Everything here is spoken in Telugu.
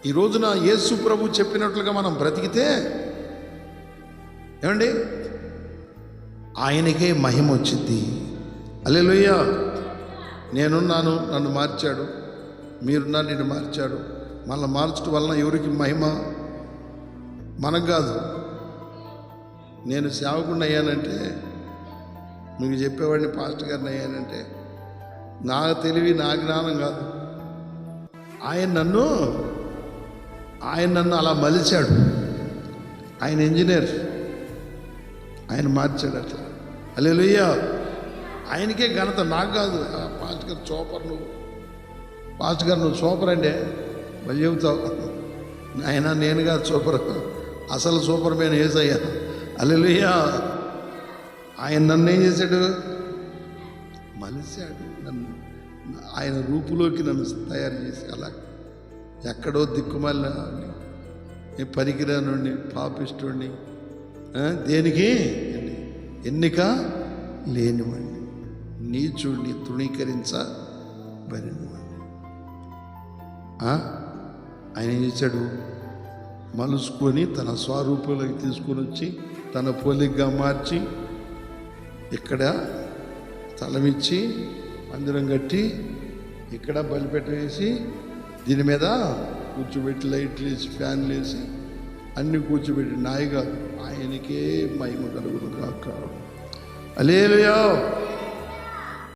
ఈ రోజున యేసు ప్రభు చెప్పినట్లుగా మనం బ్రతికితే ఏమండి ఆయనకే మహిమ వచ్చింది. హల్లెలూయా. నేనున్నాను, నన్ను మార్చాడు, మీరున్నారు, నిన్ను మార్చాడు. మళ్ళీ మార్చడం వలన ఎవరికి మహిమ? మనకు కాదు. నేను సేవకుడిని అయ్యానంటే, మీకు చెప్పేవాడిని పాస్టర్ గారిని అయ్యానంటే నా తెలివి, నా జ్ఞానం కాదు. ఆయన నన్ను అలా మలిచాడు. ఆయన ఇంజనీర్, ఆయన మార్చాడు అట్లా. హల్లెలూయా. ఆయనకే ఘనత, నాకు కాదు. పాస్టర్ గారు సూపర్, పాస్టర్ గారు నువ్వు సూపర్ అంటే మళ్ళీ చెబుతావు. ఆయన నేను కాదు సూపర్, అసలు సూపర్ మ్యాన్ యేసయ్యా. హల్లెలూయా. ఆయన నన్ను ఏం చేశాడు? మలిచాడు. నన్ను ఆయన రూపులోకి నన్ను తయారు చేసి, అలా ఎక్కడో దిక్కుమాలిన పనికిరానుండి, పాపిష్టుడిని, దేనికి ఎన్నిక లేనివాడిని, నీచుడిని, తృణీకరించబడినవాడిని. ఆయన ఏం చేశాడు? మలుసుకొని తన స్వరూపంలోకి తీసుకొని వచ్చి తన పోలికగా మార్చి ఇక్కడ స్థలమిచ్చి మందిరం కట్టి ఇక్కడ బలిపెట్ట వేసి దీని మీద కూర్చోబెట్టి లైట్లు వేసి ఫ్యాన్లు వేసి అన్నీ కూర్చోబెట్టి నాయిగా ఆయనకే మహిమ కలుగును కాక. హల్లెలూయా.